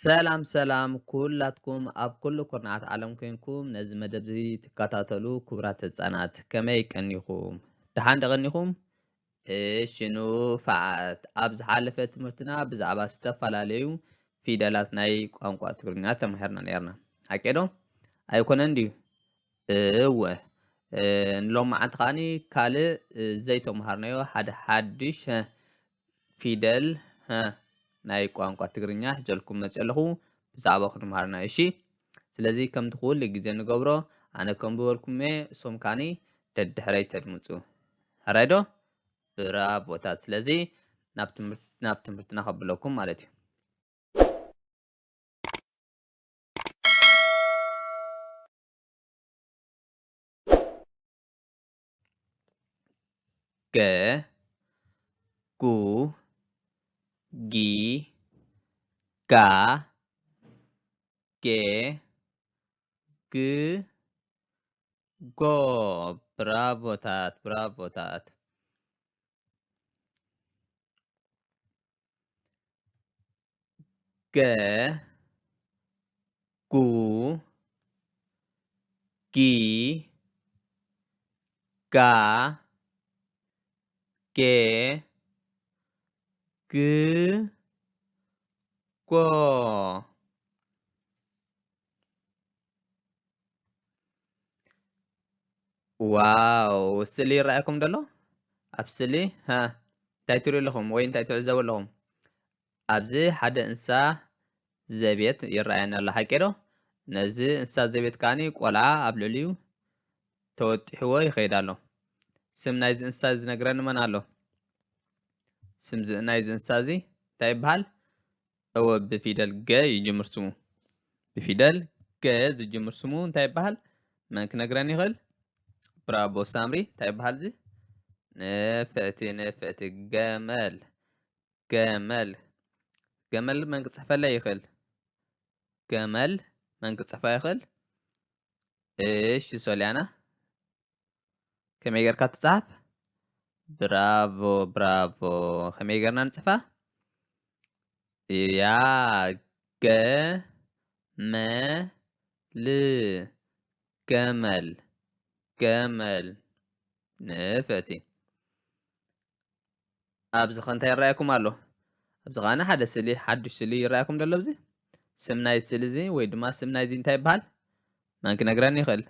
ሰላም ሰላም ኩላትኩም ኣብ ኩሉ ኩርናዓት ዓለም ኮይንኩም ነዚ መደብ እዚ ትከታተሉ ክቡራት ህፃናት ከመይ ቀኒኹም ድሓን ደቐኒኹም እሽኑ ፈዓት ኣብ ዝሓለፈ ትምህርትና ብዛዕባ ዝተፈላለዩ ፊደላት ናይ ቋንቋ ትግርኛ ተማሂርና ነርና ሓቄዶ ኣይኮነን ድዩ እወ ንሎም መዓልቲ ከዓኒ ካልእ ዘይተማሃርናዮ ሓደ ሓድሽ ፊደል ናይ ቋንቋ ትግርኛ ሒዘልኩም መፅእ ኣለኹ ብዛዕባ ክንምሃርና እሺ ስለዚ ከምቲ ኩሉ ግዜ ንገብሮ ኣነ ከንብበልኩም እየ እሶም ካኒ ደድሕረይ ተድምፁ ሃራይ ዶ ብራቮታት ስለዚ ናብ ትምህርትና ከብለኩም ማለት እዩ ገ ጉ ጊ ጋ ጌ ግ ጎ ብራቮታት ብራቮታት ገ ጉ ጊ ጋ ጌ ግ ጎ ዋው ስእሊ ይረኣየኩም ደሎ ኣብ ስእሊ እንታይ ትሪኡ ኣለኹም ወይ እንታይ ትዕዘቡ ኣለኹም ኣብዚ ሓደ እንስሳ ዘቤት ይረኣየና ኣሎ ሓቂ ዶ ነዚ እንስሳ ዘቤት ካኒ ቆልዓ ኣብ ልዕሊኡ ተወጢሕዎ ይኸይድ ኣሎ ስም ናይዚ እንስሳ ዝነግረኒ መን ኣሎ ስም ናይዚ እንስሳ እዚ እንታይ ይበሃል እወ ብፊደል ገ ይጅምር ስሙ ብፊደል ገ ዝጅምር ስሙ እንታይ ይበሃል መን ክነግረኒ ይኽእል ብራቦ ሳምሪ እንታይ ይበሃል እዚ ነፍዕቲ ገመል ገመል ገመል መን ክፅሕፈለይ ይኽእል ገመል መን ክፅሕፋ ይኽእል እሺ ሶልያና ከመይ ጌርካ ትፅሓፍ ብራቮ ብራቮ ከመይ ጌርና ንፅሕፋ ያ ገ መ ል ገመል ገመል ንፍዕቲ ኣብዚ ኸ እንታይ ይረኣየኩም ኣሎ ኣብዚ ኸዓነ ሓደ ስእሊ ሓዱሽ ስእሊ ይረኣየኩም ደሎ ኣብዚ ስም ናይ ስእሊ እዚ ወይ ድማ ስም ናይዚ እንታይ ይበሃል መን ክነግረኒ ይኽእል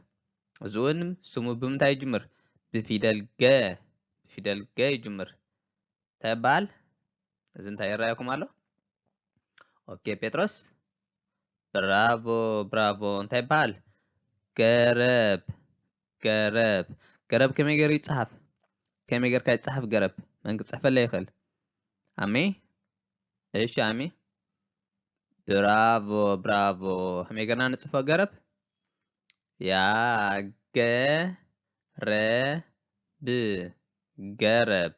እዚ እውን ስሙ ብምንታይ ይጅምር ብፊደል ገ ይጅምር እንታይ ይበሃል እዚ እንታይ ይረኣየኩም ኣሎ ኦኬ ጴጥሮስ ብራቮ ብራቮ እንታይ ይበሃል ገረብ ገረብ ገረብ ከመይ ገይሩ ይፅሓፍ ከመይ ጌርካ ይፅሓፍ ገረብ መን ክፅሕፈለይ ይኽእል ኣሚ እሺ ኣሚ ብራቮ ብራቮ ከመይ ጌርና ንፅሕፎ ገረብ ያ ገ ረ ብ ገረብ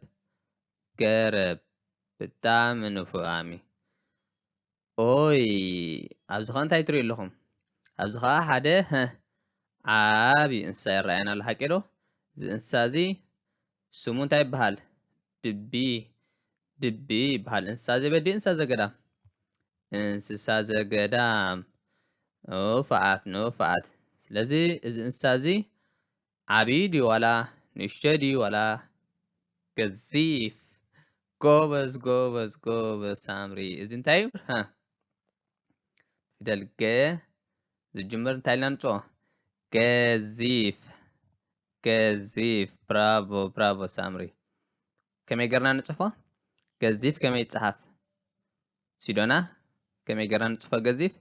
ገረብ ብጣዕሚ ንፉዕ ኣሚ ኦይ ኣብዚ ኸ እንታይ ትሪኡ ኣለኹም ኣብዚ ኸ ሓደ ዓብዪ እንስሳ ይረኣየና ኣሎ ሓቂ ዶ እዚ እንስሳ እዚ ስሙ እንታይ ይበሃል ድቢ ይበሃል እንስሳ ዘቤት ድዩ እንስሳ ዘገዳም እንስሳ ዘገዳም ንፉዓት ንፉዓት ስለዚ እዚ እንስሳ እዚ ዓብዪ ድዩ ዋላ ንእሽተይ ድዩ ዋላ ገዚፍ ጎበዝ ጎበዝ ጎበዝ ሳምሪ እዚ እንታይ እዩ ፊደል ገ ዝጅምር እንታይ ኢልና ንፅኦ ገዚፍ ገዚፍ ብራቮ ብራቮ ሳምሪ ከመይ ጌርና ንፅፎ ገዚፍ ከመይ ይፅሓፍ ሲዶና ከመይ ጌርና ንፅፎ ገዚፍ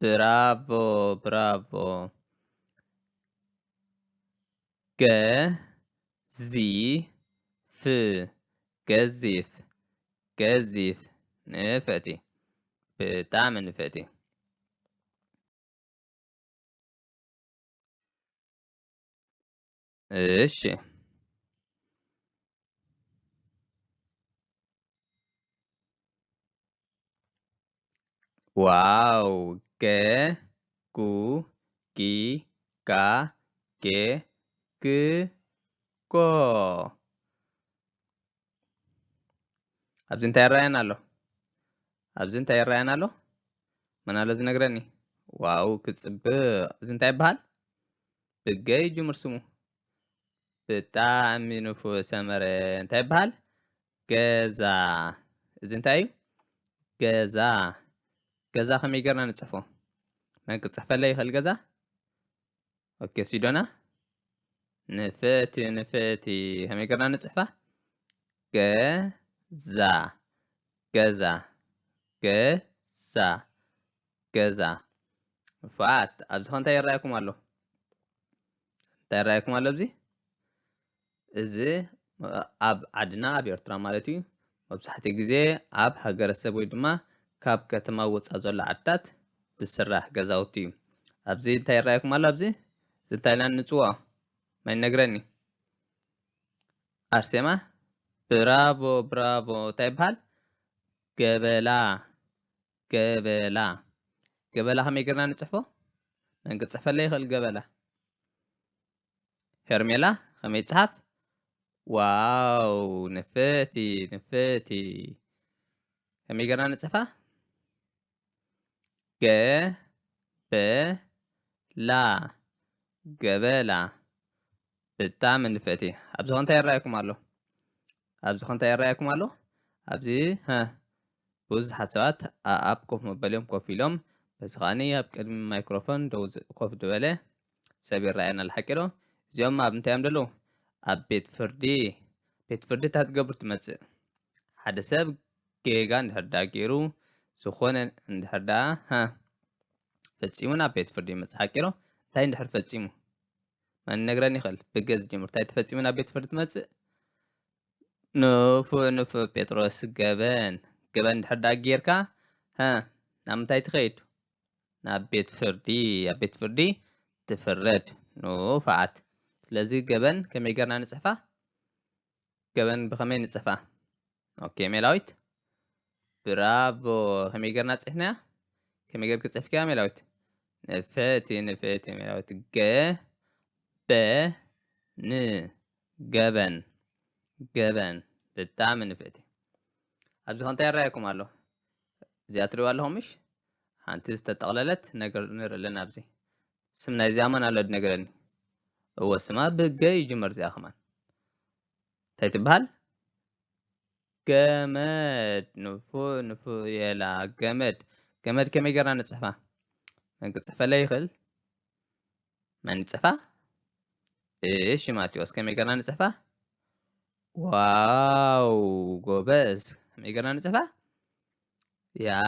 ብራቮ ብራቮ ገዚፍ ገዚፍ ገዚፍ ንፍዕቲ ብጣዕሚ ንፍዕቲ እሺ ዋው ገ ጉ ጊ ጋ ጌ ግ ጎ ኣብዚ እንታይ ይረኣየና ኣሎ ኣብዚ እንታይ ይረኣየና ኣሎ منالو زنقرني واو كتصبق زنتاي بحال بقاي جمر سمو بتعمي نفو سمر انتاي بحال جزا زنتاي جزا جزا خمي قرنا نتصفو مانك تصحف لي خل جزا اوكي سيدونا نفاتي خمي قرنا نتصحفه جزا جزا جزا جزا فات ابز خون تاي رايكم الله تاي رايكم الله بزي ازي اب عدنا اب ኤርትራ ማለት እዩ መብዛሕትኡ ግዜ ኣብ ሃገረሰብ ወይ ድማ ካብ ከተማ ወፃእ ዘሎ ዓድታት ዝስራሕ ገዛውቲ እዩ ኣብዚ እንታይ ይራኣየኩም ኣሎ ኣብዚ እንታይ ኢልና ንፅውዖ ማን ይነግረኒ ኣርሴማ ብራቮ ብራቮ እንታይ ይበሃል ገበላ ገበላ ገበላ ከመይ ጌርና ንፅሕፎ መን ክፅሕፈለ ይኽእል ገበላ ሄርሜላ ከመይ ይፅሓፍ واو نفتي كمي قرنا نصفها ج ب لا قبلا بتعم نفتي ابزو انت رايكم الله ابزو انت رايكم الله ابزي ها بوز حسابات اب كوف مبليوم كوفيلوم بس غاني اب قدم مايكروفون دوز كوف دبله سبير راينا الحكيرو زيوم ما بنتيام دلو ኣብ ቤት ፍርዲ ታትገብር ትመጽእ ሓደ ሰብ ጌጋ እንድሕርዳ ገይሩ ዝኾነ እንድሕርዳ ፈጺሙ ናብ ቤት ፍርዲ ይመጽእ ሓቂሮ እንታይ እንድሕር ፈጺሙ ማን ነግረኒ ይኽእል ብገዝ ጀምር እንታይ ተፈጺሙ ናብ ቤት ፍርዲ ትመጽእ ንፉ ጴጥሮስ ገበን እንድሕርዳ ጌርካ ናብ ምንታይ ትኸይድ ናብ ቤት ፍርዲ ትፍረድ ንፋዓት ስለዚህ ገበን ከመይ ጌርና ንጽሕፋ ገበን ብኸመይ ንጽሕፋ ኦኬ ሜላዊት ብራቮ ከመይ ጌርና ጽሕና ከመይ ጌርክ ጽሕፍካ ሜላዊት ነፈቲ ሜላዊት ገበን ብጣዕሚ ንፈቲ ኣብዚ እንታይ ይራኣየኩም ኣሎ እዚኣ ትሪእዋ ኣለኹምሽ ሓንቲ ዝተጠቕለለት ነገር ንርኢ ኣለና ኣብዚ ስም ናይዚኣ መን ኣሎ ድነግረኒ هو اسمها بقى يجمر زي أخمان تبهال جماد نفو يلا جماد كم يقرأ نصحفه من قصحفه لا يخل من نصحفه إيش ما تيوس كم يقرأ نصحفه واو قوبز كم يقرأ نصحفه يا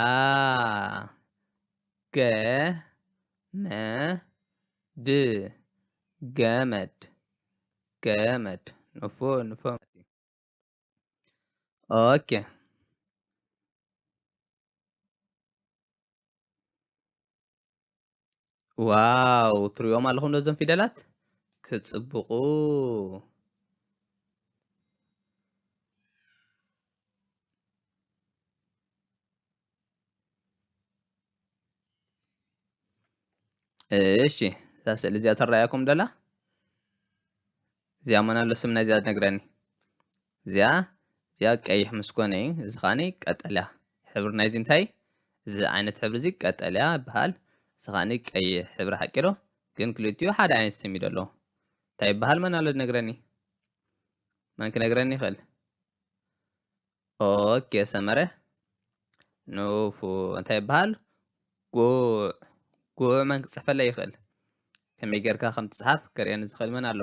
جماد جامد نفو اوكي واو تريوم ኣለኹም ነዞም ፊደላት ክጽብቁ እሺ تاسل زي ترايكم دلا زي ما نالو سمنا زي نقراني زي قيح مسكوني زخاني قتلا حبرنا زي انتاي زي عينت حبر زي قتلا بحال زخاني قيح حبر حقيرو كن كليتيو حد عين سمي دلو تاي بحال ما نالو نقراني ما نك نقراني خل اوكي سمره نوفو انتاي بحال قو ما نصحف لا يخل كمي ጌርካ ከም ትጽሓፍ ከርየን ዝኽእል መን ኣሎ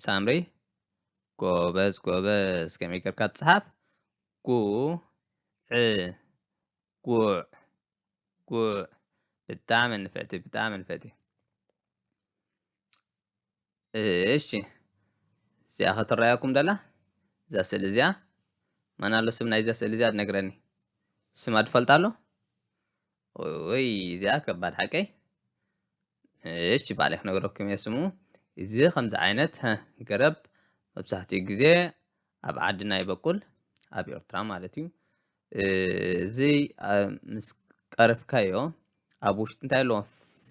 ሳምሪ ጎበዝ ከመይ ጌርካ ትጽሓፍ ጉዕ ብጣዕሚ ንፈቲ እሺ እዚኣ ክትረኣየኩም ደላ እዛ ስእሊ እዚኣ መን ኣሎ ስም ናይዛ ስእሊ እዚኣ ትነግረኒ ስማ ትፈልጣሎ ወይ እዚኣ ከባድ ሓቀይ ايش بالك نقولكم يسمو اذا خمسة عينت قرب بصحتي جزء ابعدنا يبقول ابي ارترا مالتي زي مسقرف كايو ابوش انتايلو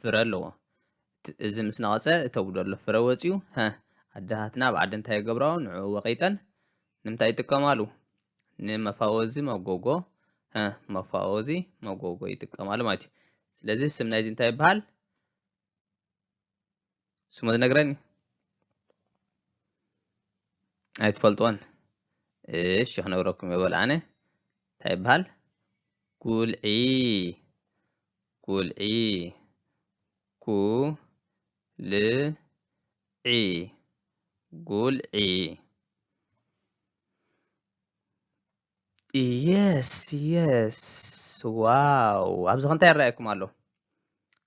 فرلو اذا مسناقصه تودلو فروصيو عدهاتنا بعد انتاي قبراو نعو وقيتن نمتاي تكمالو نمفاوزي مغوغو مفاوزي مغوغو يتقمالو مالتي سلازي السم نايزي انتي بحال سمو نغراني اي تفلطون ايش احنا وراكم يبال انا انتي بحال قول اي قول اي كو ل اي قول اي يس واو ابز خنتي رايكم الله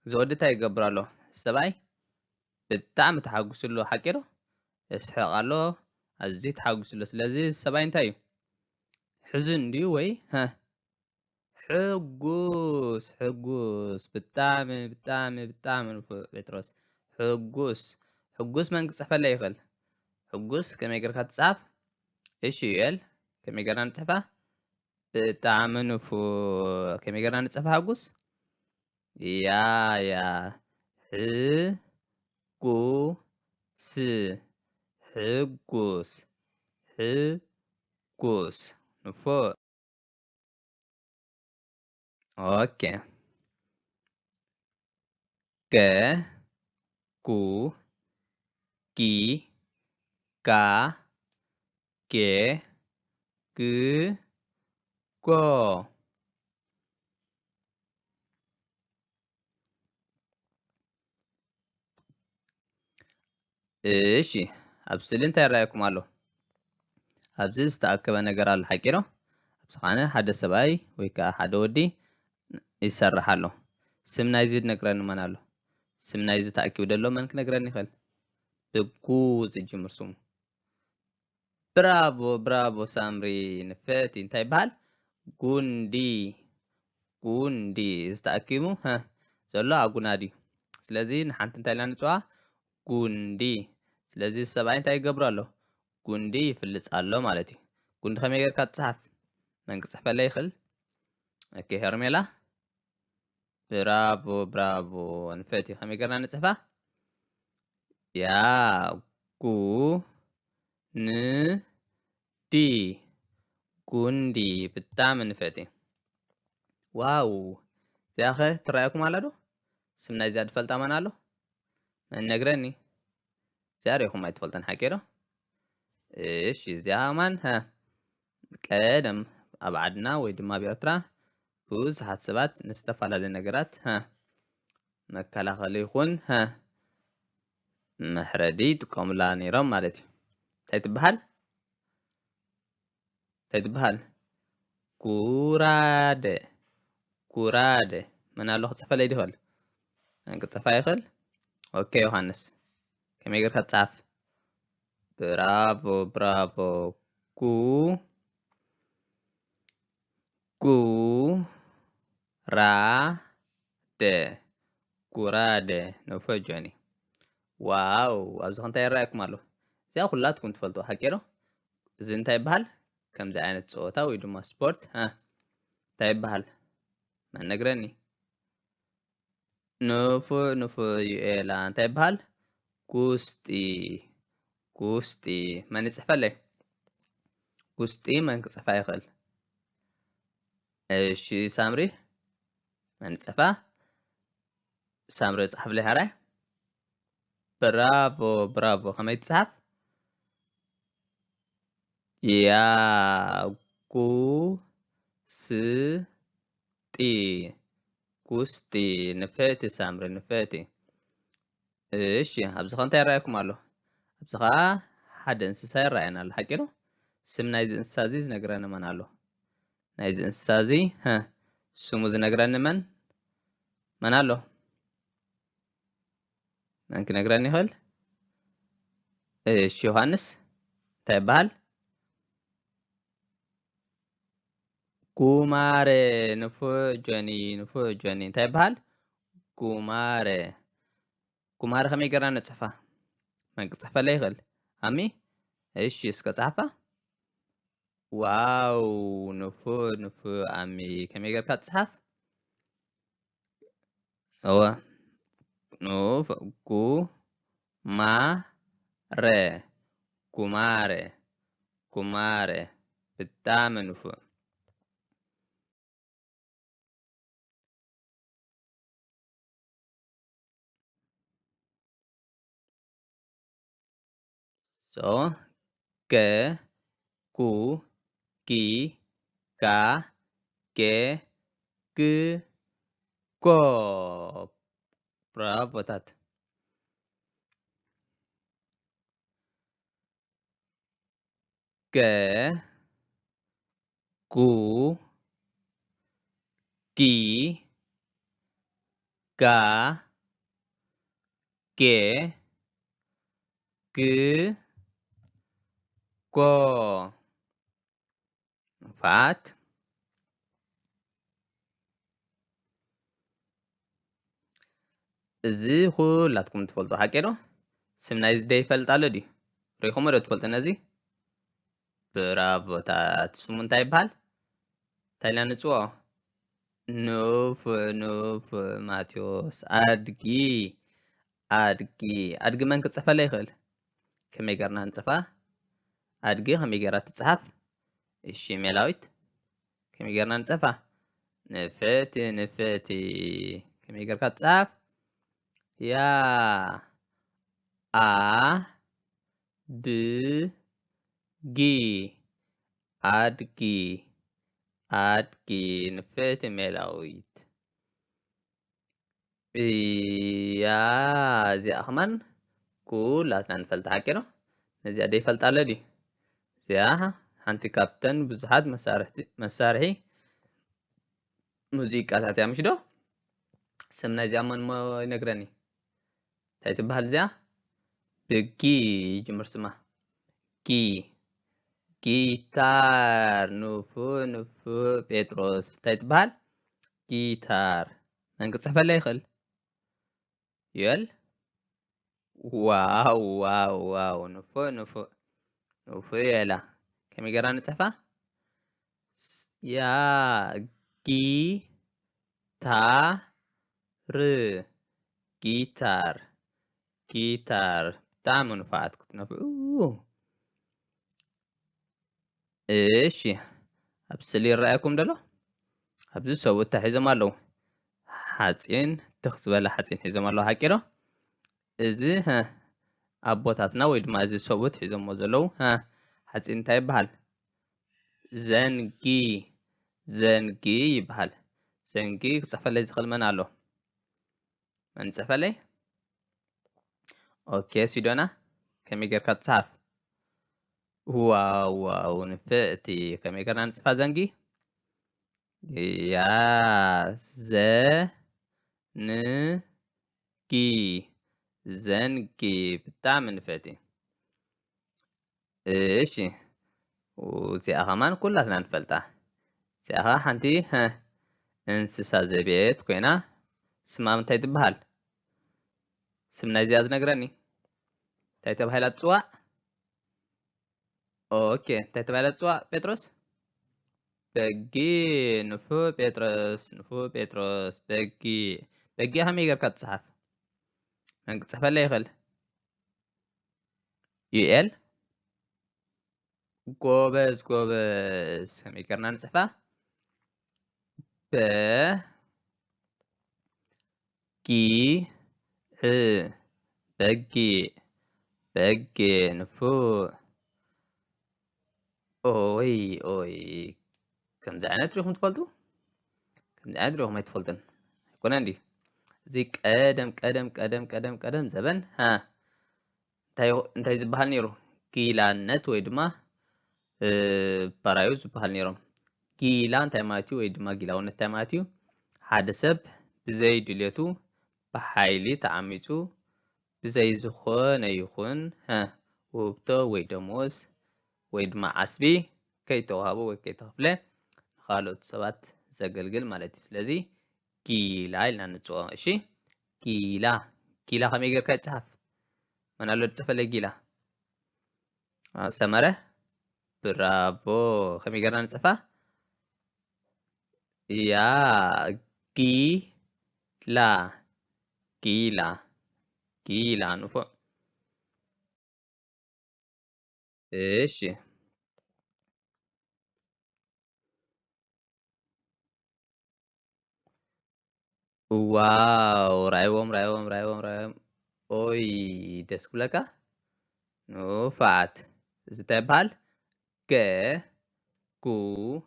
زودتا يقبرالو سباي بتعم تحقسلو حقيرو يسحقالو ازي تحقسلو سلازي سباي انتايو حزن دي وي ها حقوس بتعم بتروس حقوس من صحف لا يخل حقوس كما يقرا تصحف ايش يقال كما يقرا نصحفه بتعم نفو كما يقرا نصحفه حقوس يا حقوس حقوس نفو اوكي ك كو كي كا كي كو كو እሺ ኣብስሊ እንታይ ይረኣየኩም ኣሎ ኣብዚ ዝተኣከበ ነገር ኣሎ ሓቂሮ ኣብዝኻነ ሓደ ሰብኣይ ወይ ከዓ ሓደ ወዲ ይሰርሕ ኣሎ ስም ናይዚ ነግረኒ መን ኣሎ ስም ናይዚ ተኣኪቡ ደሎ መን ክነግረኒ ይኽእል ብጉ ዝጅምር ስሙ ብራቮ ሳምሪ ንፈቲ እንታይ ይበሃል ጉንዲ ዝተኣኪቡ ዘሎ ኣጉና ድዩ ስለዚ ንሓንቲ እንታይ ኢልና ንፅዋ ጉንዲ ስለዚ ሰብኣይ እንታይ ይገብር ኣሎ ጉንዲ ይፍልፅ ኣሎ ማለት እዩ ጉንዲ ከመይ ጌርካ ትፅሓፍ መን ክፅሕፈላ ይኽእል ኦኬ ሄርሜላ ብራቮ ንፈቲ ከመይ ጌርና ንፅሕፋ ያ ዲ ጉንዲ ብጣዕሚ ንፈቲ ዋው እዚኣ ኸ ትረኣየኩም ኣላ ዶ ስም ናይዚኣ ድፈልጣ መን ኣሎ መን ነግረኒ እዚኣ ሪኢኹም ኣይትፈልጠን ሓቂ ዶ እሺ እዚኣ ማን ቀደም ኣብ ዓድና ወይ ድማ ኣብ ኤርትራ ብዙሓት ሰባት ንዝተፈላለዩ ነገራት መከላኸሊ ይኹን መሕረዲ ይጥቀሙላ ነይሮም ማለት እዩ እንታይ ትበሃል ጉራደ መን ኣሎ ክፅሕፈለይ ይኽእል መን ክፅሕፋ ይኽእል ኦኬ ዮሃንስ ከመይ ጌርካ ትፅሓፍ ብራቮ ጉራደ ነፈጀኒ ዋው ኣብዚ እንታይ ይረኣየኩም ኣሎ እዚኣ ኩላትኩም ትፈልጡ ሓቂ ዶ እዚ እንታይ ይበሃል ከምዚ ዓይነት ፀወታ ወይ ድማ ስፖርት እንታይ ይበሃል መን ነግረኒ ንፉዕ ዩኤላ እንታይ ይበሃል ጉስጢ መን ይፅሕፈለይ ጉስጢ መን ክፅሕፋ ይኽእል እሺ ሳምሪ መን ፅሕፋ ሳምሪ ፅሕፍለይ ሃራይ ብራቮ ከመይ ትፅሓፍ ያ ጉስጢ ንፈቲ ሳምሪ ንፈቲ እሺ ኣብዚ ኸ እንታይ ይረኣየኩም ኣሎ ኣብዚ ኸ ሓደ እንስሳ ይረኣየና ኣሎ ሓቂ ዶ ስም ናይዚ እንስሳ እዚ ዝነግረኒ መን ኣሎ ናይዚ እንስሳ እዚ ስሙ ዝነግረኒ መን ኣሎ መን ክነግረኒ ይኽእል እሺ ዮሃንስ እንታይ ይበሃል ጉማረ ንፉዕ ጆኒ እንታይ ይበሃል ጉማረ ከመይ ጌርና ነፅሕፋ መን ክፅሕፈላ ይኽእል ኣሚ እሺ እስከ ፀሓፋ ዋው ንፉዕ ኣሚ ከመይ ጌርካ ትፅሓፍ እወ ጉማረ ብጣዕሚ ንፉዕ so ك كو كي كا كي ك كو برافو تات ك كو كي كا كي ك كو فات እዚ ኩላትኩም ትፈልጡ ሓቂ ዶ ስም ናይዚ ደ ይፈልጣሎ ድዩ ሪኢኹሞ ዶ ትፈልጡ ነዚ ብራቮታት ስሙ እንታይ ይበሃል እንታይ ኢልና ንፅውዖ ኑፍ ኑፍ ማቴዎስ ኣድጊ ኣድጊ ኣድጊ መን ክፅፈለ ይኽእል ከመይ ጌርና ንፅፋ ኣድጊ ከመይ ጌራ ትፅሓፍ እሺ ሜላዊት ከመይ ጌርና ንፅፋ ንፍቲ ንፍቲ ከመይ ጌርካ ትፅሓፍ ያ አ ድ ጊ ኣድጊ ኣድጊ ንፍቲ ሜላዊት ያ እዚኣ ኸማን ኩላትና ንፈልጣ ሓቂ ዶ ነዚኣ ደ ይፈልጣለ ድዩ እዚኣ ሓንቲ ካብተን ብዙሓት መሳርሒ ሙዚቃታት እያ ምሽ ዶ ስም ናይዚኣ መን ይነግረኒ እንታይ ትበሃል እዚኣ ብጊ ጅምር ስማ ጊ ጊታር ኑፉ ኑፉ ጴጥሮስ እንታይ ትበሃል ጊታር መን ክፅሕፈላ ይኽእል ይበል ዋው ዋው ዋው ኑፉ ኑፉ ኑፉ የላ ከመይ ጌርና ንፅሕፋ ያ ጊ ታ ር ጊታር ጊታር ብጣዕሚ ንፉዓት ክትነፍዑ እሺ ኣብ ስእሊ ይረኣየኩም ደሎ ኣብዚ ሰብኡት እንታይ ሒዞም ኣለዉ ሓፂን ትኽ ዝበለ ሓፂን ሒዞም ኣለዉ ሓቂ ዶ እዚ ኣቦታትና ወይ ድማ እዚ ሰብኡት ሒዞምዎ ዘለዉ ሓፂን እንታይ ይበሃል ዘንጊ ዘንጊ ይበሃል ዘንጊ ክፅሕፈለይ ዝኽእል መን ኣሎ መን ፅሕፈለይ ኦኬ ሲዶና ከመይ ጌርካ ትፅሓፍ ዋው ዋው ንፍእቲ ከመይ ጌርና ንፅፋ ዘንጊ ያ ዘ ን ጊ ዘንጊ ብጣዕሚ ንፍእቲ እሺ እዚኣ ኸማን ኩላትና ንፈልጣ እዚኣ ኸ ሓንቲ እንስሳ ዘቤት ኮይና ስማ ምንታይ ትበሃል ስም ናይዚኣ ዝነግረኒ እንታይ ተባሂላ ትፅዋዕ ኦኬ እንታይ ተባሂላ ትፅዋዕ ጴጥሮስ በጊ ንፉ ጴጥሮስ ንፉ ጴጥሮስ በጊ በጊ ከመይ ጌርካ ትፅሓፍ መን ክፅሕፈላ ይኽእል ዩኤል ጎበዝ ጎበዝ ከመይ ጌርና ንፅሕፋ በ ጊ በጊ በጊ ንፉዕ ኦይ ኦይ ከምዚ ዓይነት ሪኢኹም ትፈልጡ ከምዚ ዓይነት ሪኢኹም ኣይትፈልጡን ኣይኮነን ድዩ እዚ ቀደም ቀደም ቀደም ቀደም ቀደም ዘበን እንታይ ዝበሃል ነይሩ ጊላነት ወይ ድማ ባራዩ ዝበሃል ነይሮም ጊላ እንታይ ማለት እዩ ወይ ድማ ጊላውነት እንታይ ማለት እዩ ሓደ ሰብ ብዘይ ድልየቱ ብሓይሊ ተዓሚፁ ብዘይ ዝኾነ ይኹን ውህብቶ ወይ ደሞዝ ወይ ድማ ዓስቢ ከይተዋህቦ ወይ ከይተኸፍለ ንኻልኦት ሰባት ዘገልግል ማለት እዩ ስለዚ ጊላ ኢልና ንፅውዖ እሺ ጊላ ጊላ ከመይ ጌርካ ይፅሓፍ መን ኣሎ ዝፅሕፈለይ ጊላ ሰመረ ብራቮ ከመይ ጌርና ንፅፋ ያ ጊላ ጊላ ጊላ ንፉዕ እሺ ዋው ራእይዎም ራእይዎም ራእይዎም ራእይዎም ኦይ ደስ ክብለካ نوفات زتبال ك كو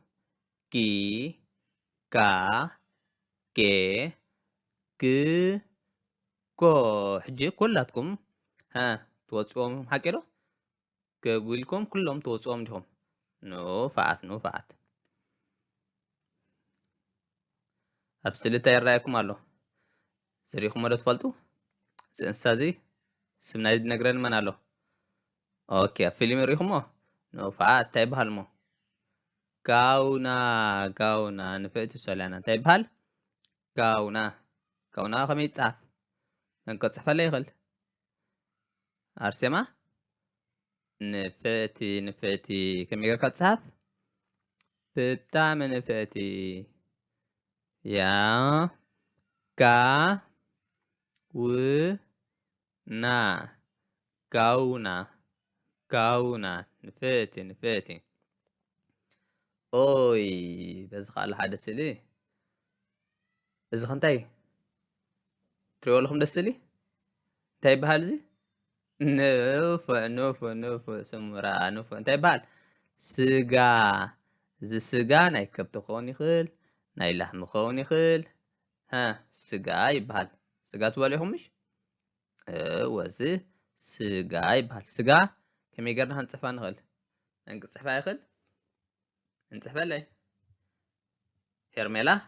كي كا كي ك كو حجي كلاتكم توصوم حكيلو كقولكم كلهم توصوم لهم نوفات أبسلتا يرايكم الله سريكم ولا تفلتوا سنسازي سمنايد نقرن من الله اوكي فيلم ريخمو نوفات تايب هالمو كاونا نفعت سولانا تايب هال كاونا خميت صاف من قد صفا ليغل أرسما نفاتي كم يقرأ قد صاف بتعم نفاتي يا كا و نا كاونا نفاتي اوي بس خال حدث لي إذا خنتي تريو لكم دسلي تاي بحال زي نوفو سمرا نوفو انتي بحال سغا زي سغا ناي كبت خون يخل ناي لحم خون يخل سغا يبحال سغا تباليهم مش وزي سغا يبحال سغا كم يقرنا هنصفا نخل نصفا يخل نصفا لي هرميلا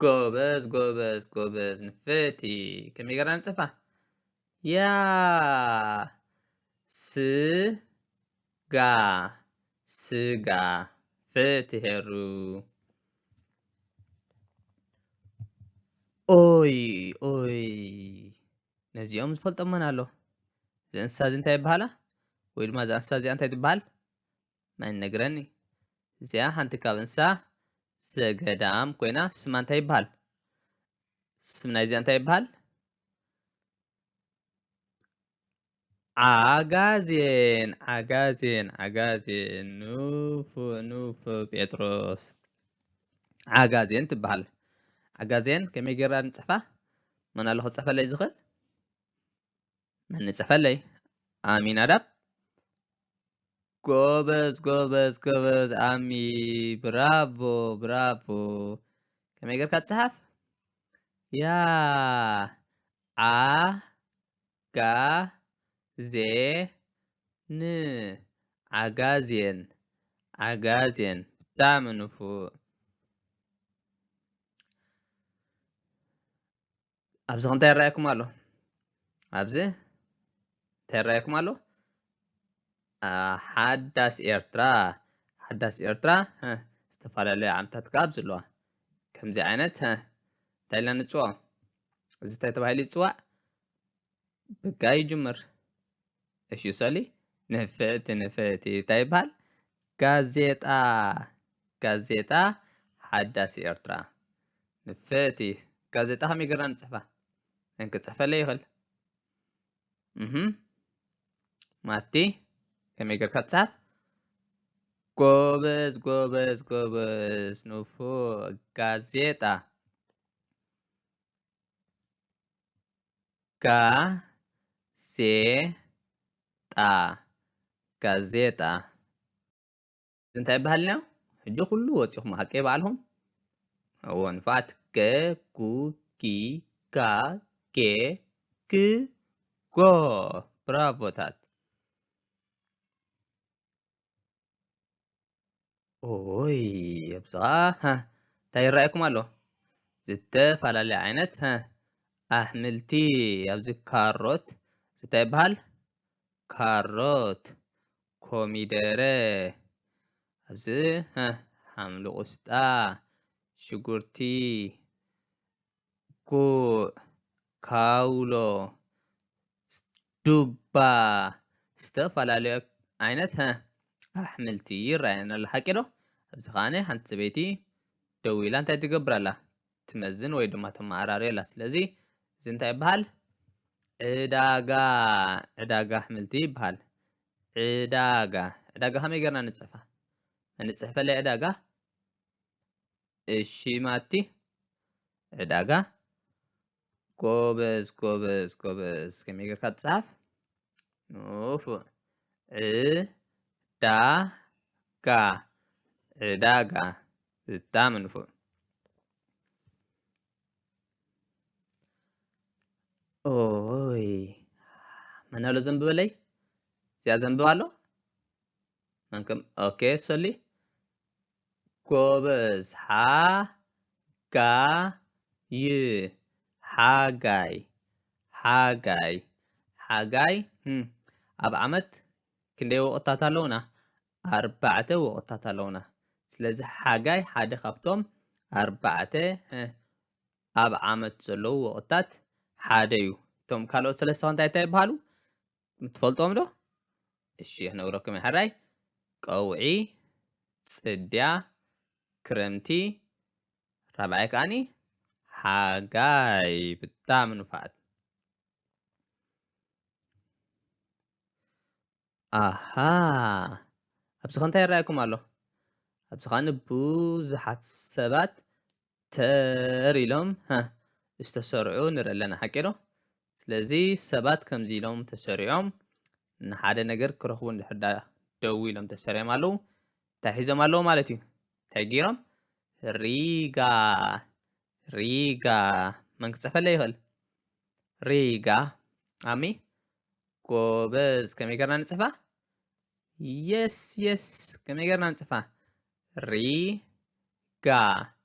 ጎበዝ ንፈቲ ከመይ ጌርና ንጽፋ ያ ስጋ ፈቲ ሄሩ ኦይ ነዚኦም ዝፈልጦም መን ኣሎ እዚ እንስሳ እዚ እንታይ ይበሃላ ወይ ድማ እዛ እንስሳ እዚኣ እንታይ ትበሃል መን ነግረኒ እዚኣ ሓንቲ ካብ እንስሳ ዘገዳም ኮይና ስማ እንታይ ይበሃል ስም ናይዚኣ እንታይ ይበሃል ዓጋዜን ኑፉ ጴጥሮስ ዓጋዜን ትበሃል ዓጋዜን ከመይ ጌርና ንፅሕፋ መን ኣሎ ክፅሕፈለይ ዝኽእል መን ንፅሕፈለይ ኣሚናዳብ ጎበዝ ኣሚ ብራቮ ከመይ ጌርካ ትፅሓፍ ያ ዓጋዜን ብጣዕሚ ንፉዕ ኣብዚ እንታይ ይረኣየኩም ኣሎ ኣብዚ እንታይ ይረኣየኩም ኣሎ ሓዳስ ኤርትራ ዝተፈላለዩ ዓምታት ካብ ዘለዋ ከምዚ ዓይነት እንታይ ኢልና ንፅውዖ እዚ እንታይ ተባሂሉ ይፅዋዕ ብጋ ይጅምር እሺ ሰሊ ንፍዕቲ እንታይ ይበሃል ጋዜጣ ሓዳስ ኤርትራ ንፍዕቲ ጋዜጣ ከመይ ጌርና ንፅሕፋ መን ክፅሕፈለይ ይኽእል ማቲ ከመይ ጌርካ ትፅሓፍ ጎበዝ ንፉዕ ጋዜጣ ጋዜጣ እንታይ ይበሃልና ሕጂ ኩሉ ወፂኹም ሓቂ በዓልኹም ንፋት ኩ ኪ ካ ኬ ክ ጎ ብራቮታት ኦይ ኣብዝኻ እንታይ ይረኣየኩም ኣሎ ዝተፈላለዩ ዓይነት ኣሕምልቲ ኣብዚ ካሮት እንታይ ይበሃል ካሮት ኮሚደረ ኣብዚ ሓምሊ ቆስጣ ሽጉርቲ ጉዕ ካውሎ ዱባ ዝተፈላለዩ ዓይነት ኣሕምልቲ ይረኣየና ኣሎ ሓቂ ዶ ኣብዚ ኸዓነ ሓንቲ ሰበይቲ ደው ኢላ እንታይ ትገብር ኣላ ትመዝን ወይ ድማ ተመዓራርይ ኣላ ስለዚ እዚ እንታይ ይበሃል ዕዳጋ ኣሕምልቲ ይበሃል ዕዳጋ ከመይ ጌርና ንፅሕፋ ንፅሕፈለይ ዕዳጋ እሺ ማቲ ዕዳጋ ጎበዝ ከመይ ጌርካ ትፅሓፍ نوفو داغا داغا بتام نوفو اوي من هلو زنب بلي زيا زنب بالو منكم اوكي سولي كوبز ي حاجاي أب عمت كندي وقتات لونا 4 وقتات لونا سلازي حاجاي حدا خبتم 4 أب عمت زلو وقتات حاديو توم كالو سلسة انتاي تايبهالو متفلتوم دو الشيخ نوركم الحراي قوعي صديا كرمتي رابعي كاني حاجاي بتام نفعت أها أبسخ انتاي رأيكم الله أبسخان بوزحات سبات تريلهم استسرعوا نرى لنا حكيرو سلازي سبات كم زيلهم تسرعهم نحاده نجر كرهون لحدا دويلهم تسرع مالو تحيزه مالو مالتي تاجيرهم ريغا من كسفل ليهل ريغا أمي كوبز كم يقرنا نصفه يس كم يقرنا نصفه ريغا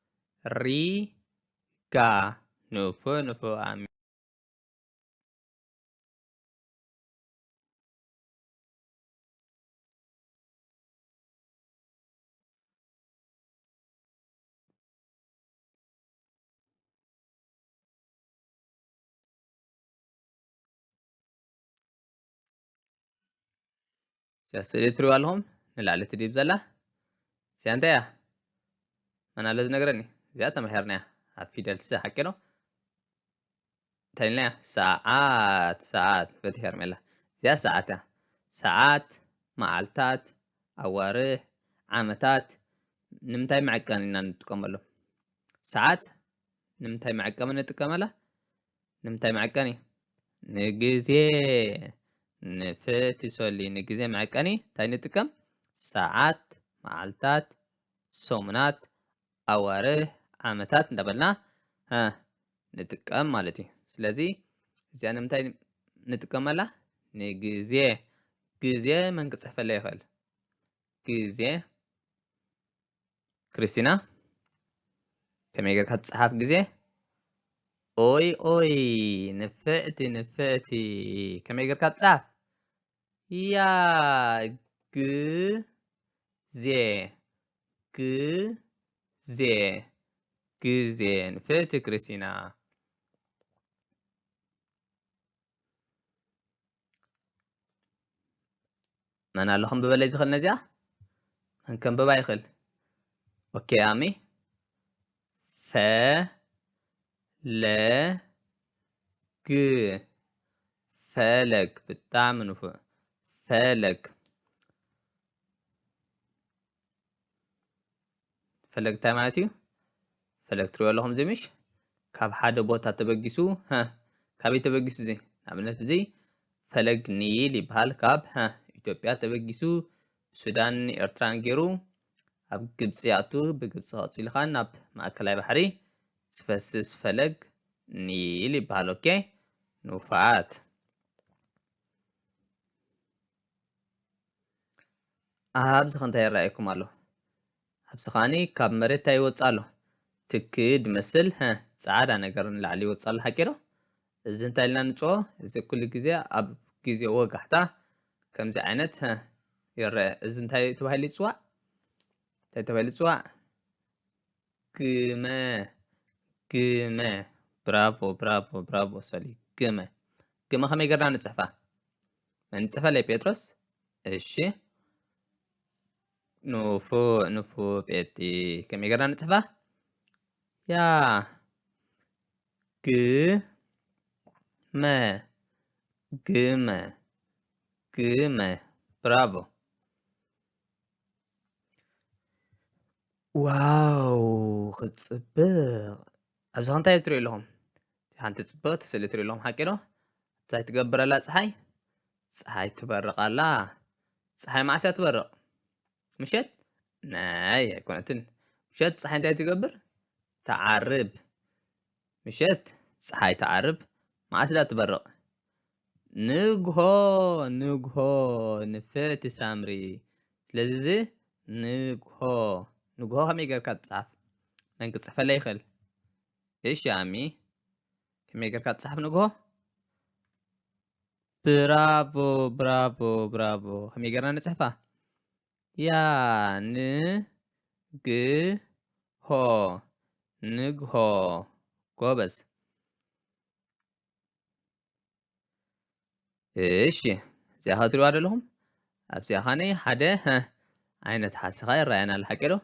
نوفو أمي سياسي تروى لهم نلعلي تديب زلا سيانتيا أنا لازم نقرني زيادة محرنيا هفيدل ساعة كده تايلنا ساعات فتحر ملا زيا ساعات معلتات أواره عامتات نمتاي معكان إننا نتكمله ساعات نمتاي معكان نتكمله نمتاي معكاني نجزي نفتي سولي نجزي معكاني تاي نتكم ساعات معلتات سومنات أواره عامتات ندبلنا نتكم مالتي سلازي زي أنا متى نتكمله نجزي من قصح فليفل جزي كريستينا كم يقدر كات صحاف جزي أوي نفعتي كم يقدر كات صحاف يا جزي نفعتي كريستينا من اللهم ببلي يدخل نزيا من كم ببا يخل اوكي امي لا فلك بتاع منو فلك تاماتيو فلك تروي لهم زي مش كاب حدا بوتا تبقسو كابي تبقسو زي عملت زي فلك نيل يبهال كاب ኢትዮጵያ ተበጊሱ ሱዳን ኤርትራን ገይሩ ኣብ ግብጽ ያቱ ብግብጽ ኸጽልኻ ናብ ማእከላይ ባሕሪ ዝፈስስ ፈለግ ኒል ይበሃል ኦኬ ንውፋት ኣብዚ ኸንታይ ይረኣየኩም ኣሎ ኣብዚ ኸዓኒ ካብ መሬት ታይ ይወፅእ ኣሎ ትኪ ድመስል ጻዕዳ ነገር ንላዕሊ ይወፅእ ኣሎ ሓቂ ዶ እዚ እንታይ ኢልና ንፅኦ እዚ ኩሉ ግዜ ኣብ ግዜ ወጋሕታ ከምዚ ዓይነት يرى إذن تاي تبهلي تسوع كما برافو سالي كما خمي قرنا نتصفى من نتصفى لي بيتروس الشي نوفو بيتي كما قرنا نتصفى يا كما برافو واو ختصبغ ኣብዚ እንታይ ትሪኡ ኣለኹም ሓንቲ ፅብቕቲ ስእሊ ትሪኡ ኣለኹም ሓቂ ዶ እንታይ ትገብር ኣላ ፀሓይ ፀሓይ ትበርቕ ኣላ ፀሓይ ማዕሻ ትበርቕ ምሸት ናይ ኣይኮነትን ምሸት ፀሓይ እንታይ ትገብር تعرب مشت ፀሓይ تعرب ማዕስዳ ትበርቕ ንግሆ ንፍእቲ ሳምሪ ስለዚ ንግሆ ከመይ ጌርካ ትፅሓፍ መን ክፅሕፈላ ይኽእል እሺ ኣሚ ከመይ ጌርካ ትፅሓፍ ንግሆ ብራቮ ከመይ ጌርና ንፅሕፋ ያ ንግሆ ጎበዝ እሺ እዚኣ ትሪእዋ ዘለኹም ኣብዚኣ ኸኒ ሓደ ዓይነት ሓሰኻ ይረአየና ኣሎ ሓቂ ዶ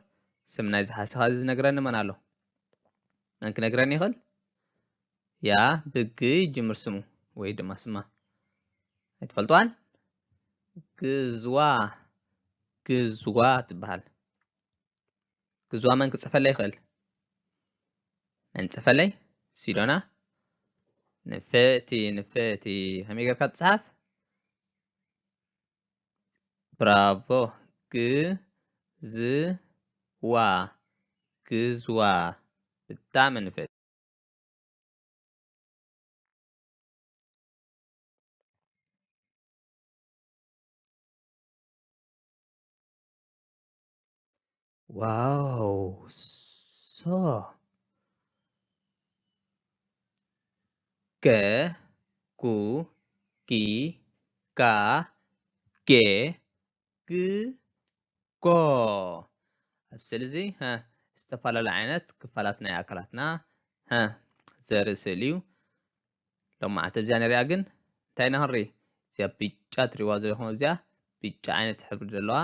ስም ናይዚ ሓሰኻ እዚ ዝነግረኒ መን ኣሎ መን ክነግረኒ ይኽእል ያ ብግ ይጅምር ስሙ ወይ ድማ ስማ ኣይትፈልጥዋን ግዝዋ ትበሃል ግዝዋ መን ክፅሕፈላ ይኽእል መን ፅሕፈለይ ሲዶና ንፍእቲ ከመይ ጌርካ ትፅሓፍ ብራቮ ግዝዋ ብጣዕሚ ንፍእቲ ዋው ሶ ገ ጉ ጊ ጋ ጌ ግ ጎ ኣብ ስእሊ እዚ ዝተፈላለዩ ዓይነት ክፋላት ናይ ኣካላትና ዘርኢ ስእሊ እዩ ሎማዓንቲ እዚኣ ንሪኣ ግን እንታይ ኢና ክንርኢ እዚኣ ብጫ ትሪእዋ ዘለኹም እዚኣ ብጫ ዓይነት ሕብሪ ዘለዋ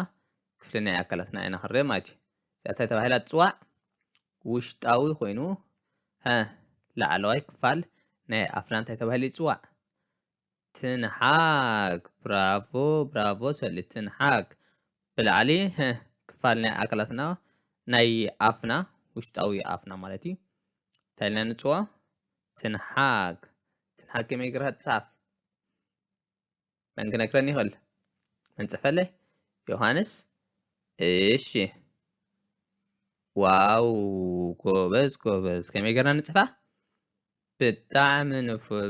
ክፍሊ ናይ ኣካላትና ኢና ክንርኢ ማለት እዩ እዚኣ እንታይ ተባሂላ ትፅዋዕ ውሽጣዊ ኮይኑ ላዕለዋይ ክፋል ናይ ኣፍና እንታይ ተባሂሉ ይፅዋዕ ትንሓግ ብራቮ ሰሊ ትንሓግ ብላዕሊ ክፋል ናይ ኣካላትና ናይ ኣፍና ውሽጣዊ ኣፍና ማለት እዩ እንታይ ኢልና ንፅውዖ ትንሓግ ከመይ ጌርካ ትፅሓፍ መን ክነግረኒ ይኽእል መን ፅሕፈለይ ዮሃንስ እሺ ዋው ጎበዝ ከመይ ጌርና ንፅሕፋ ብጣዕሚ ንፉእ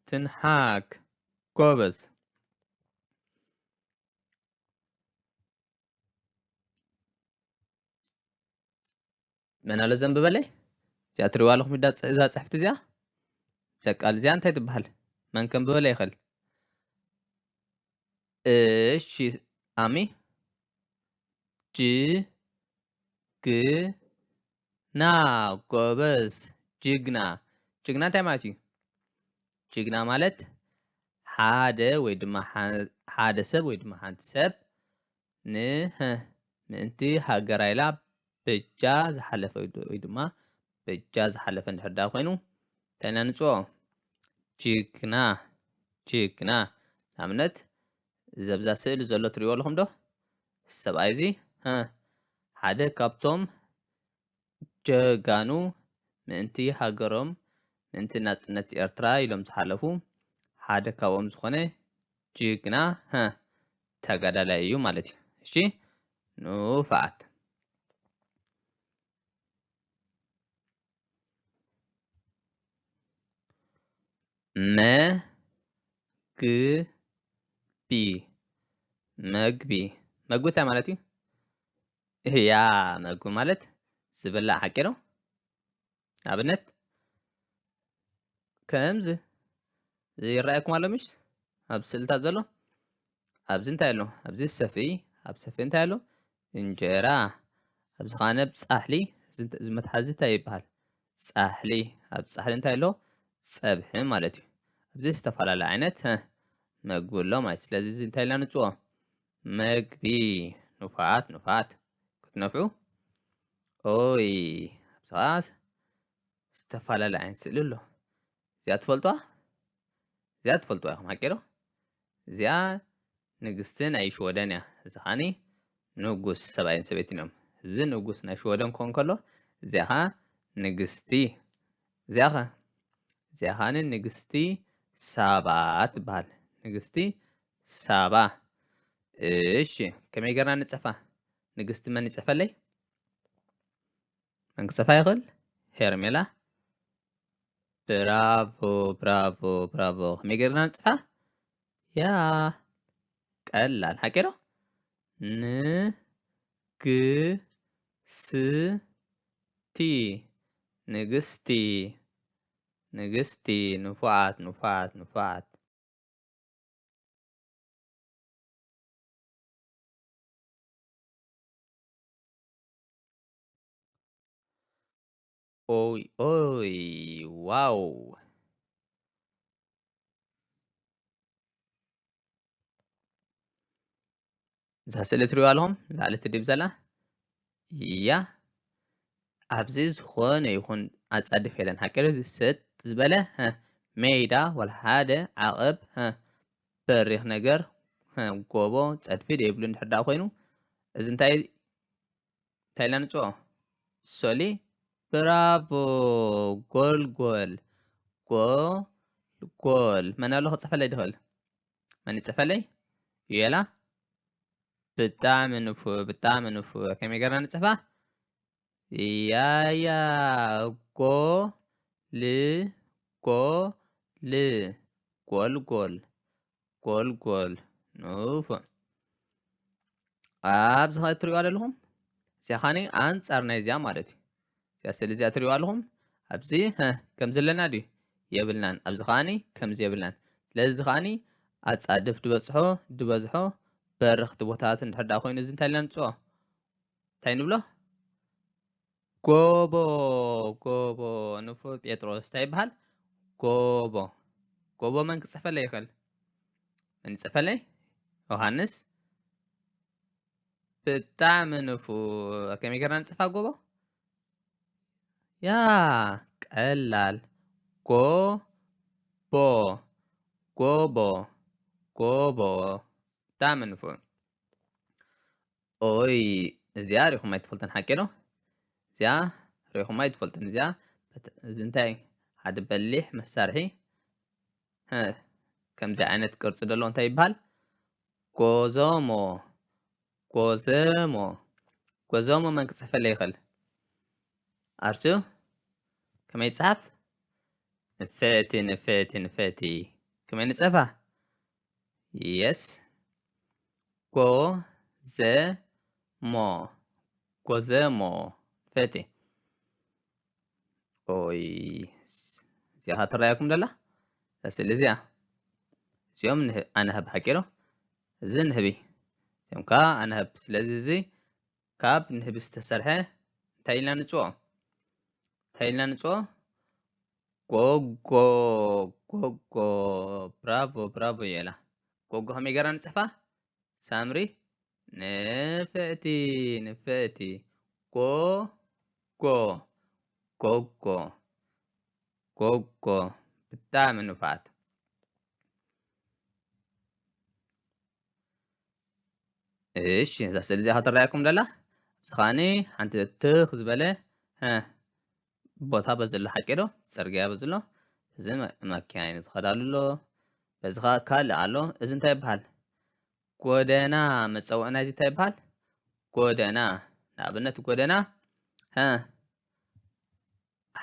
ትንሓግ ጎበዝ መን ኣሎ ዘንብበለይ እዚኣ ትሪእዋ ኣለኹም እዛ ፅሕፍቲ እዚኣ ቃል እዚኣ እንታይ ትበሃል መን ከንብበለይ ይኽእል እሺ ኣሚ ጅግና ጎበዝ ጅግና እንታይ ማለት እዩ ጅግና ማለት ሓደ ሰብ ወይ ድማ ሓንቲ ሰብ ምእንቲ ሃገራ ኢላ ብጃ ዝሓለፈ ወይ ድማ ብጃ ዝሓለፈ እንድሕር ዳ ኮይኑ እንታይ ኢና ንፅውዖ ጅግና ንኣብነት እዚ ኣብዛ ስእሊ ዘሎ ትሪእዎ ኣለኹም ዶ ሰብኣይ እዚ ሓደ ካብቶም ጀጋኑ ምእንቲ ሃገሮም ምእንቲ ናፅነት ኤርትራ ኢሎም ዝሓለፉ ሓደ ካብኦም ዝኾነ ጅግና ተጋዳላይ እዩ ማለት እዩ እሺ ንፋዓት መግቢ እንታይ ማለት እዩ ያ መግቢ ማለት ዝብላዕ ሓቂ ነው ኣብነት ከምዚ ይረአየኩም ኣሎ ምሽ ኣብ ስእልታት ዘሎ ኣብዚ እንታይ ኣሎ ኣብዚ ሰፍኢ ኣብ ሰፍኢ እንታይ ኣሎ እንጀራ ኣብዚ ኻነ ፃሕሊ እዚ መትሓዚ እንታይ ይበሃል ፃሕሊ ኣብ ፃሕሊ እንታይ ኣሎ ፀብሒ ማለት እዩ ኣብዚ ዝተፈላለዩ ዓይነት መግቢ ኣሎ ማለት ስለዚ እዚ እንታይ ኢልና ንፅውዖ መግቢ ንፋዓት ክትነፍዑ ኦይ ኣብዛ ዝተፈላለዩ ዓይነት ስእሊ ኣሎ እዚኣ ትፈልጥዋ ኢኹም ሓቂ ዶ እዚኣ ንግስቲ ናይ ሽወደን እያ እዚ ኻኒ ንጉስ ሰብኣይን ሰበይትን እዮም እዚ ንጉስ ናይ ሽወደን ክኾን ከሎ እዚኣ ኸ ንግስቲ እዚኣ ንግስቲ ሳባ ትበሃል ንግስቲ ሳባ እሺ ከመይ ገርና ንፅፋ ንግስቲ መን ይፅፈለይ መን ክፅፋ ይኽእል ሄርሜላ ብራቮ ብራቮ ብራቮ ከመይ ገርና ንፅፋ ያ ቀላል ሓቂ ዶ ንግስቲ ንግስቲ ንግስቲ ንፉዓት ንፉዓት ንፉዓት ኦይ ኦይ ዋው እዛ ስእሊ ትሪእዋ ኣለኹም ላዕሊ ትድብ ዘላ እያ ኣብዚ ዝኾነ ይኹን ኣጻድፍ የለን ሓቂ ዶ ሰጥ ዝበለ ሜዳ ወላ ሓደ ዓቐብ በሪኽ ነገር ጎቦ ፀድፊ ደይብሉ እንድሕር ዳኣ ኮይኑ እዚ እንታይ ኢልና ንፅኦ ሶሊ ብራቮ ጎልጎል ጎል መን ኣሎ ክፅፈለይ ድኽእል መን ይፅፈለይ ዩላ ብጣዕሚ ንፉዕ ከመይ ገርና ንፅፋ ያያ ጎል ጎልጎል ንፉዕ ኣብዚ ኸ ትሪእዋ ዘለኹም እዚኣ ኻኒ ኣንጻር ናይ እዚኣ ማለት እዩ እዚኣ ስእሊ እዚኣ ትሪእዋ ኣለኹም ኣብዚ ከምዚ ኣለና ድዩ የብልናን ኣብዚ ኸዓኒ ከምዚ የብልናን ስለዚ ኸዓኒ ኣጻድፍ ድበዝሖ በረኽቲ ቦታታት እንድሕር ዳኣ ኮይኑ እዚ እንታይ ኢልና ንፅኦ እንታይ ንብሎ ጎቦ ንፉዕ ጴጥሮስ እንታይ ይበሃል ጎቦ መን ክፅፈለይ ይኽእል መን ይፅፈለይ ዮሃንስ ብጣዕሚ ንፉዕ ከመይ ገርና ንፅፋ ጎቦ ያ ቀላል ጎቦ ብጣዕሚ ንፉዕ ኦይ እዚኣ ሪኢኹም ኣይትፈልጡን ሓቂ ዶ እዚኣ ሪኢኹም ኣይትፈልጡን እዚኣ እዚ እንታይ ሓደ በሊሕ መሳርሒ ከምዚ ዓይነት ቅርፂ ዘለዎ እንታይ ይበሃል ጎዞሞ መን ክፅፈለይ ይኽእል ኣርሱ ከመይ ይፅሓፍ ንፈቲ ከመይ ንፀፋ የስ ጎዘሞ ፈቲ ኦይ እዚኣ ትረኣየኩም ደላ ስእሊ እዚኣ እዚኦም ኣነህብ ሓቂ ዶ እዚ ንህቢ እዚኦም ከዓ ኣነህብ ስለዚ እዚ ካብ ንህቢ ዝተሰርሐ እንታይ ኢልና ንፅኦ ጎጎ ብራቮ የላ ጎጎ ከመይ ገርና ንፅፋ ሳምሪ ንፍዕቲ ጎጎ ብጣዕሚ ንፉዓት እሺ እዛ ስእሊ እዚኣ ክትረኣየኩም ደላ እዚ ኸዓኒ ሓንቲ ትኽ ዝበለ ቦታ በዘሎ ሓቂ ዶ ፅርግያ በዘሎ እዚ መኪና እዩ ዝኸዳሉ ኣሎ በዚ ከዓ ካልእ ኣሎ እዚ እንታይ ይበሃል ጎደና መፀውዒ ናይዚ እንታይ ይበሃል ጎደና ንኣብነት ጎደና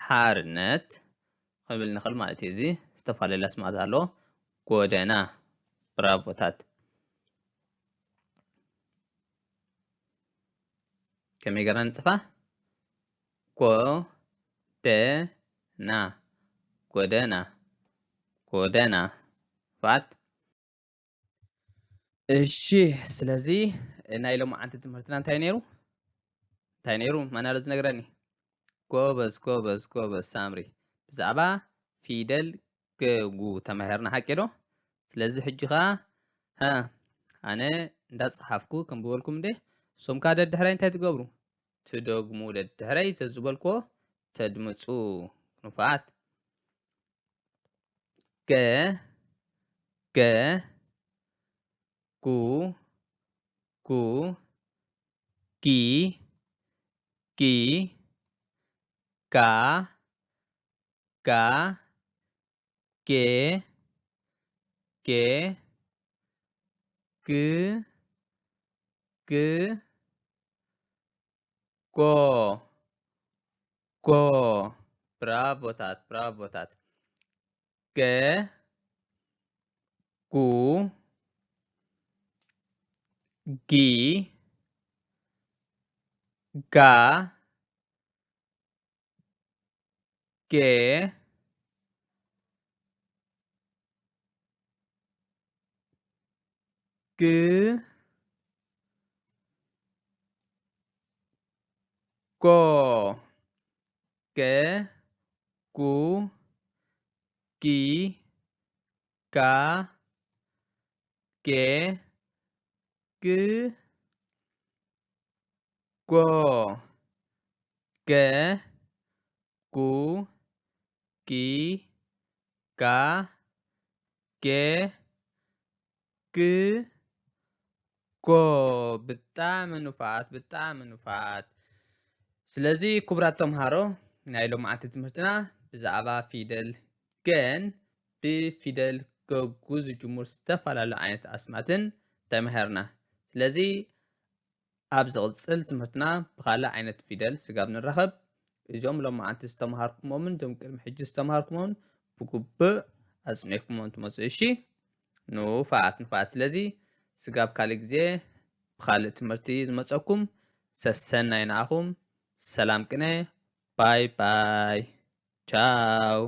ሓርነት ክንብል ንኽእል ማለት እዩ እዚ ዝተፈላለዩ ኣስማት ኣለዎ ጎደና ብራቮታት ከመይ ገርና ንፅፋ ጎደና ፋት እሺ ስለዚ ናይ ሎማዓንቲ ትምህርትና እንታይ ነይሩ ማን ኣሎ ዝነግረኒ ጎበዝ ሳምሪ ብዛዕባ ፊደል ገጉ ተማሂርና ሓቂ ዶ ስለዚ ሕጂ ኸ ኣነ እንዳፅሓፍኩ ከምብበልኩም እንዴ እሶም ከዓ ደድሕረይ እንታይ ትገብሩ ትደግሙ ደድሕረይ ዘዝበልክዎ ተድምፁ ንፉዓት ገ ጉ ጊ ጋ ga ge ge g g go go bravoታት bravoታት ge gu gi ga ge g go ge gu gi ga ge g go ge gu gi ga ge g go ብጣዕሚ ንፉዓት ስለዚ ክቡራት ተምሃሮ ናይ ሎማዓንቲ ትምህርትና ብዛዕባ ፊደል ገን ብፊደል ገጉ ዝጅምር ዝተፈላለዩ ዓይነት ኣስማትን ተማሂርና ስለዚ ኣብ ዝቕፅል ትምህርትና ብካልእ ዓይነት ፊደል ስጋብ ንራኸብ እዞም ሎማዓንቲ ዝተምሃርኩሞምን እዞም ቅድሚ ሕጂ ዝተምሃርኩሞምን ብግቡእ ኣፅኒዕኩሞም ትመፁ እሺ ንፉዓት ስለዚ ስጋብ ካልእ ግዜ ብካልእ ትምህርቲ ዝመፀኩም ሰሰናይ ንዓኹም ሰላም ቅነ ባይ ባይ ቻው